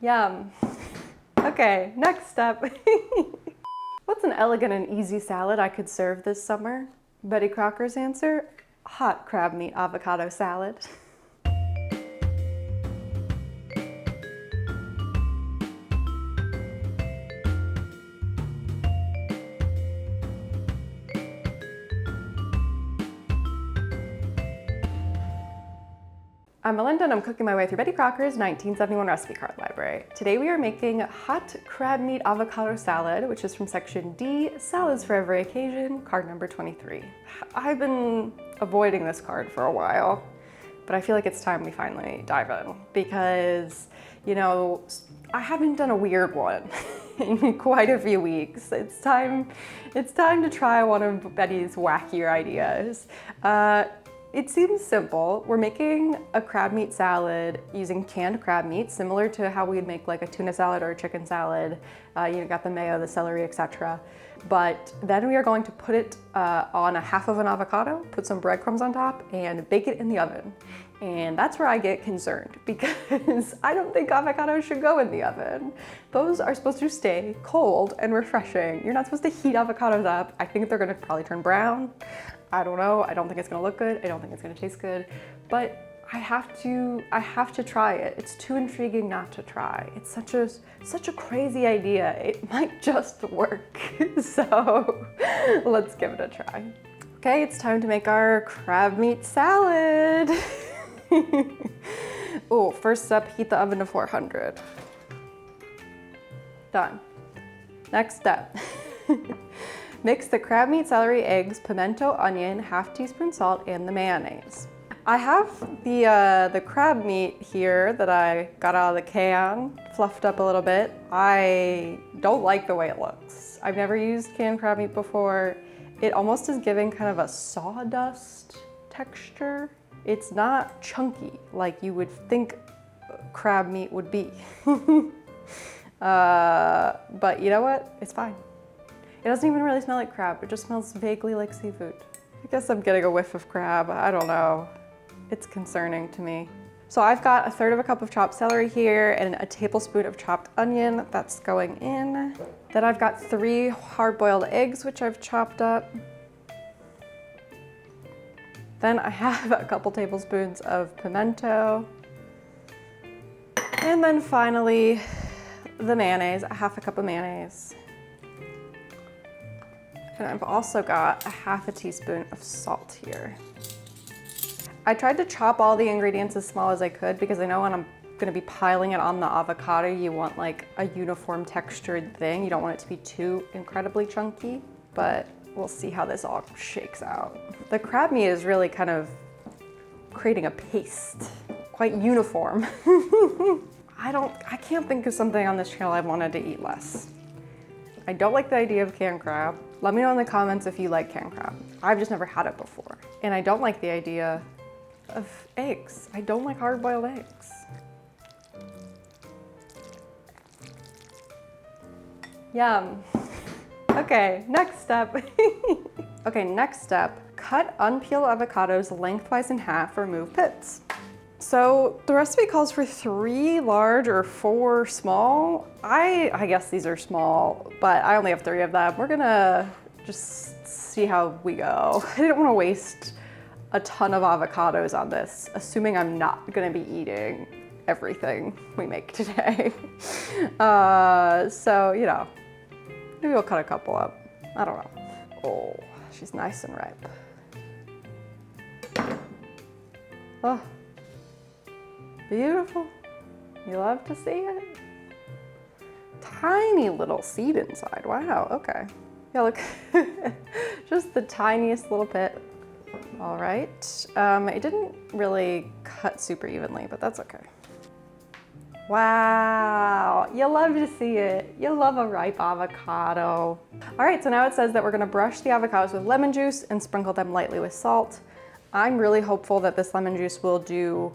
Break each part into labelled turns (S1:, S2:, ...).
S1: Yum. Okay, next step. What's an elegant and easy salad I could serve this summer? Betty Crocker's answer, hot crab meat avocado salad. I'm Melinda and I'm cooking my way through Betty Crocker's 1971 recipe card library. Today we are making hot crab meat avocado salad, which is from section D, salads for every occasion, card number 23. I've been avoiding this card for a while, but I feel like it's time we finally dive in because, you know, I haven't done a weird one in quite a few weeks. It's time to try one of Betty's wackier ideas. It seems simple. We're making a crab meat salad using canned crab meat, similar to how we'd make like a tuna salad or a chicken salad. You got the mayo, the celery, etc. But then we are going to put it on a half of an avocado, put some breadcrumbs on top, and bake it in the oven. And that's where I get concerned because I don't think avocados should go in the oven. Those are supposed to stay cold and refreshing. You're not supposed to heat avocados up. I think they're gonna probably turn brown. I don't know. I don't think it's gonna look good. I don't think it's gonna taste good, but I have to try it. It's too intriguing not to try. It's such a crazy idea. It might just work. So let's give it a try. Okay, it's time to make our crab meat salad. Oh, first step, heat the oven to 400. Done. Next step. Mix the crab meat, celery, eggs, pimento, onion, half teaspoon salt, and the mayonnaise. I have the crab meat here that I got out of the can, fluffed up a little bit. I don't like the way it looks. I've never used canned crab meat before. It almost is giving kind of a sawdust texture. It's not chunky like you would think crab meat would be. But you know what? It's fine. It doesn't even really smell like crab. It just smells vaguely like seafood. I guess I'm getting a whiff of crab. I don't know. It's concerning to me. So I've got 1/3 cup of chopped celery here and a tablespoon of chopped onion. That's going in. Then I've got 3 hard-boiled eggs, which I've chopped up. Then I have a couple tablespoons of pimento. And then finally, the mayonnaise, a 1/2 cup of mayonnaise. And I've also got a 1/2 teaspoon of salt here. I tried to chop all the ingredients as small as I could because I know when I'm gonna be piling it on the avocado, you want like a uniform textured thing. You don't want it to be too incredibly chunky, but we'll see how this all shakes out. The crab meat is really kind of creating a paste, quite uniform. I can't think of something on this channel I wanted to eat less. I don't like the idea of canned crab. Let me know in the comments if you like canned crab. I've just never had it before. And I don't like the idea of eggs. I don't like hard-boiled eggs. Yum. Okay, next step. Okay, next step. Cut unpeeled avocados lengthwise in half, remove pits. So the recipe calls for 3 large or 4 small. I guess these are small, but I only have 3 of them. We're gonna just see how we go. I didn't want to waste a ton of avocados on this, assuming I'm not gonna be eating everything we make today. So, you know, maybe we'll cut a couple up. I don't know. Oh, she's nice and ripe. Oh. Beautiful. You love to see it. Tiny little seed inside. Wow, okay. Yeah, look, just the tiniest little pit. All right. It didn't really cut super evenly, but that's okay. Wow, you love to see it. You love a ripe avocado. All right, so now it says that we're gonna brush the avocados with lemon juice and sprinkle them lightly with salt. I'm really hopeful that this lemon juice will do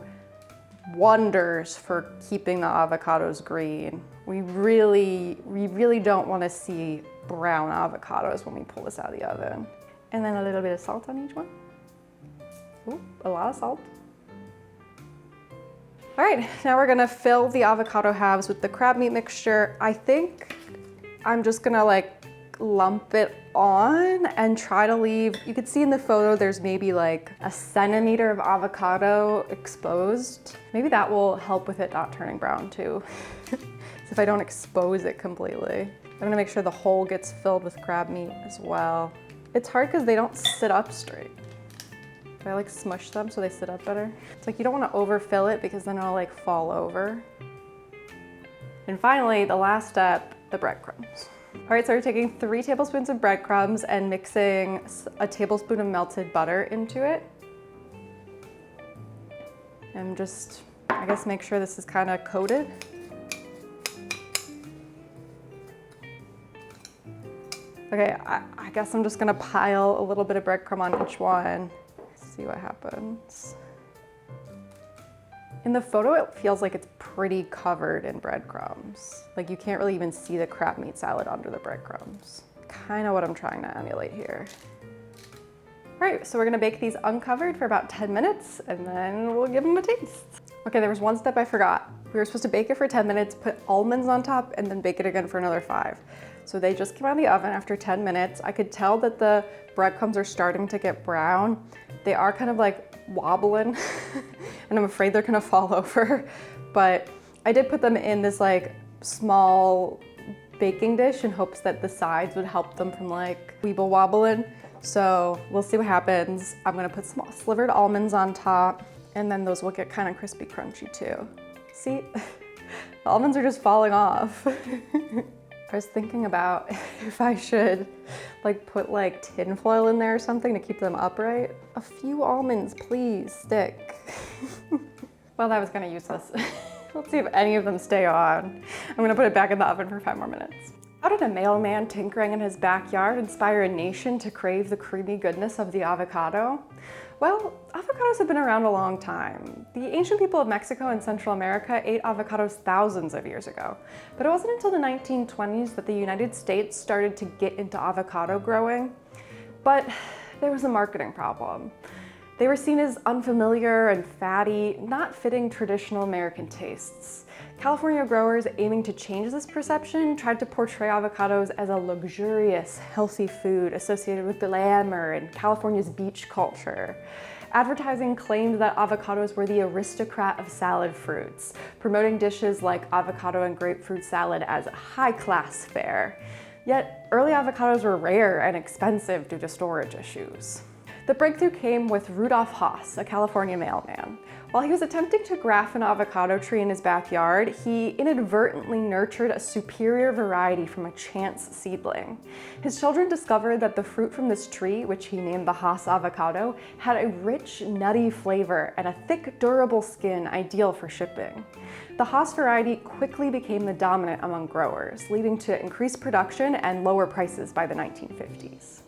S1: wonders for keeping the avocados green. We really don't want to see brown avocados when we pull this out of the oven. And then a little bit of salt on each one. Ooh, a lot of salt. All right, now we're gonna fill the avocado halves with the crab meat mixture. I think I'm just gonna like lump it on and try to leave, you could see in the photo there's maybe like a centimeter of avocado exposed. Maybe that will help with it not turning brown too. So if I don't expose it completely. I'm gonna make sure the hole gets filled with crab meat as well. It's hard because they don't sit up straight. I like smush them so they sit up better. It's like you don't want to overfill it because then it'll like fall over. And finally, the last step, the breadcrumbs. All right, so we're taking 3 tablespoons of breadcrumbs and mixing a tablespoon of melted butter into it. And just, I guess, make sure this is kind of coated. Okay, I guess I'm just gonna pile a little bit of breadcrumb on each one. See what happens. In the photo, it feels like it's pretty covered in breadcrumbs. Like you can't really even see the crab meat salad under the breadcrumbs. Kind of what I'm trying to emulate here. All right, so we're gonna bake these uncovered for about 10 minutes and then we'll give them a taste. Okay, there was one step I forgot. We were supposed to bake it for 10 minutes, put almonds on top, and then bake it again for another 5. So they just came out of the oven after 10 minutes. I could tell that the breadcrumbs are starting to get brown. They are kind of like wobbling and I'm afraid they're gonna fall over. But I did put them in this like small baking dish in hopes that the sides would help them from like weeble wobbling. So we'll see what happens. I'm gonna put some slivered almonds on top and then those will get kind of crispy crunchy too. See, the almonds are just falling off. I was thinking about if I should like put like tin foil in there or something to keep them upright. A few almonds, please, stick. Well, that was kind of useless. Let's see if any of them stay on. I'm gonna put it back in the oven for 5 more minutes. How did a mailman tinkering in his backyard inspire a nation to crave the creamy goodness of the avocado? Well, avocados have been around a long time. The ancient people of Mexico and Central America ate avocados thousands of years ago. But it wasn't until the 1920s that the United States started to get into avocado growing. But there was a marketing problem. They were seen as unfamiliar and fatty, not fitting traditional American tastes. California growers aiming to change this perception tried to portray avocados as a luxurious, healthy food associated with glamour and California's beach culture. Advertising claimed that avocados were the aristocrat of salad fruits, promoting dishes like avocado and grapefruit salad as high-class fare. Yet, early avocados were rare and expensive due to storage issues. The breakthrough came with Rudolph Haas, a California mailman. While he was attempting to graft an avocado tree in his backyard, he inadvertently nurtured a superior variety from a chance seedling. His children discovered that the fruit from this tree, which he named the Haas avocado, had a rich, nutty flavor and a thick, durable skin ideal for shipping. The Haas variety quickly became the dominant among growers, leading to increased production and lower prices by the 1950s.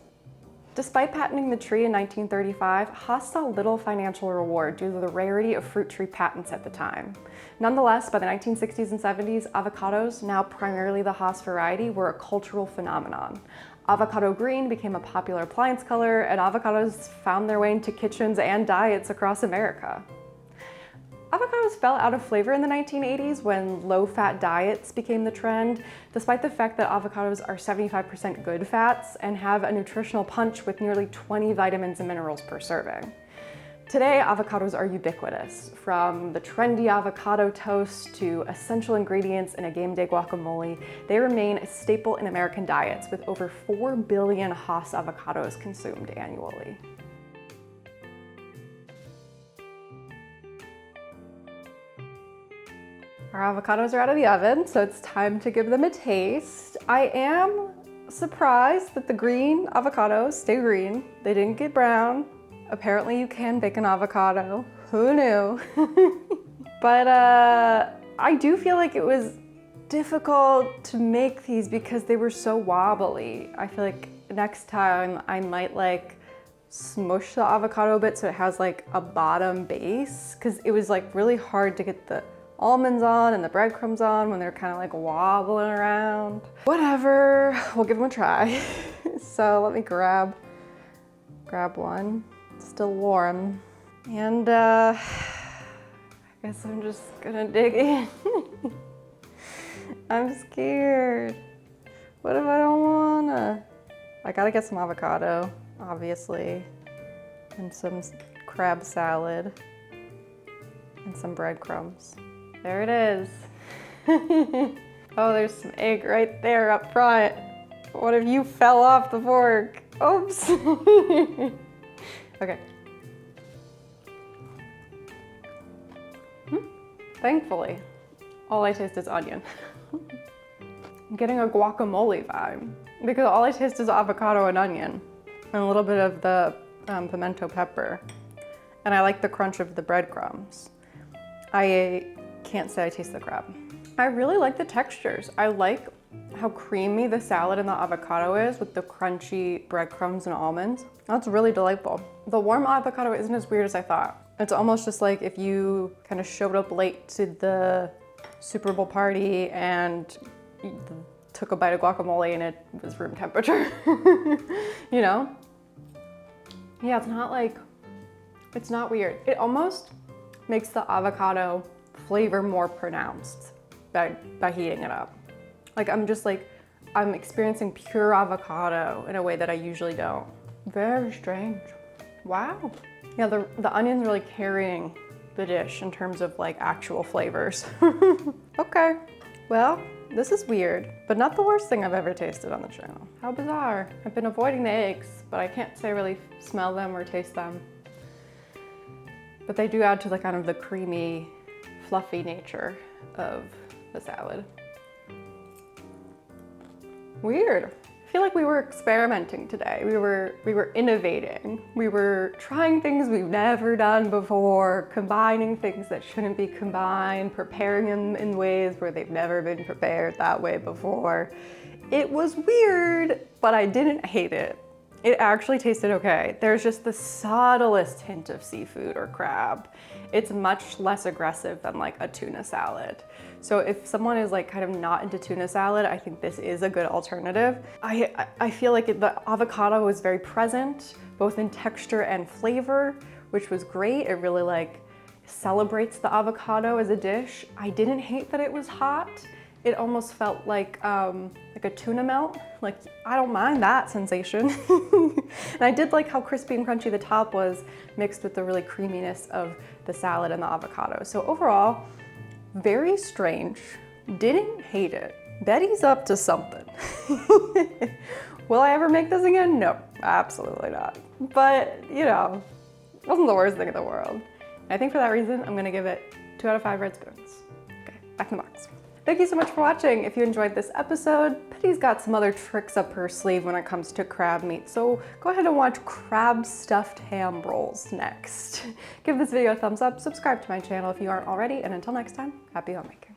S1: Despite patenting the tree in 1935, Haas saw little financial reward due to the rarity of fruit tree patents at the time. Nonetheless, by the 1960s and 70s, avocados, now primarily the Haas variety, were a cultural phenomenon. Avocado green became a popular appliance color, and avocados found their way into kitchens and diets across America. Avocados fell out of flavor in the 1980s when low-fat diets became the trend, despite the fact that avocados are 75% good fats and have a nutritional punch with nearly 20 vitamins and minerals per serving. Today, avocados are ubiquitous, from the trendy avocado toast to essential ingredients in a game day guacamole. They remain a staple in American diets, with over 4 billion Haas avocados consumed annually. Our avocados are out of the oven, so it's time to give them a taste. I am surprised that the green avocados stay green. They didn't get brown. Apparently you can bake an avocado. Who knew? But I do feel like it was difficult to make these because they were so wobbly. I feel like next time I might like smush the avocado a bit so it has like a bottom base, because it was like really hard to get the almonds on and the breadcrumbs on when they're kind of like wobbling around. Whatever, we'll give them a try. So let me grab one. It's still warm. And I Guess I'm just gonna dig in. I'm scared. What if I don't wanna? I gotta get some avocado, obviously, and some crab salad, and some breadcrumbs. There it is. Oh, there's some egg right there up front. What if you fell off the fork? Oops. Okay. Thankfully, all I taste is onion. I'm getting a guacamole vibe because all I taste is avocado and onion and a little bit of the pimento pepper. And I like the crunch of the breadcrumbs. I can't say I taste the crab. I really like the textures. I like how creamy the salad and the avocado is with the crunchy breadcrumbs and almonds. That's really delightful. The warm avocado isn't as weird as I thought. It's almost just like if you kind of showed up late to the Super Bowl party and took a bite of guacamole and it was room temperature, you know? Yeah, it's not weird. It almost makes the avocado flavor more pronounced by heating it up. Like I'm experiencing pure avocado in a way that I usually don't. Very strange. Wow. Yeah, the onion's really carrying the dish in terms of like actual flavors. Okay, well, this is weird, but not the worst thing I've ever tasted on the channel. How bizarre. I've been avoiding the eggs, but I can't say I really smell them or taste them. But they do add to the kind of the creamy, fluffy nature of the salad. Weird. I feel like we were experimenting today. We were innovating. We were trying things we've never done before, combining things that shouldn't be combined, preparing them in ways where they've never been prepared that way before. It was weird, but I didn't hate it. It actually tasted okay. There's just the subtlest hint of seafood or crab. It's much less aggressive than like a tuna salad. So if someone is like kind of not into tuna salad, I think this is a good alternative. I feel like the avocado was very present, both in texture and flavor, which was great. It really like celebrates the avocado as a dish. I didn't hate that it was hot. It almost felt like a tuna melt. Like, I don't mind that sensation. And I did like how crispy and crunchy the top was mixed with the really creaminess of the salad and the avocado. So overall, very strange. Didn't hate it. Betty's up to something. Will I ever make this again? No, absolutely not. But, you know, it wasn't the worst thing in the world. And I think for that reason, I'm gonna give it 2 out of 5 red spoons. Okay, back in the box. Thank you so much for watching. If you enjoyed this episode, Betty's got some other tricks up her sleeve when it comes to crab meat, so go ahead and watch crab stuffed ham rolls next. Give this video a thumbs up, subscribe to my channel if you aren't already, and until next time, happy homemaking.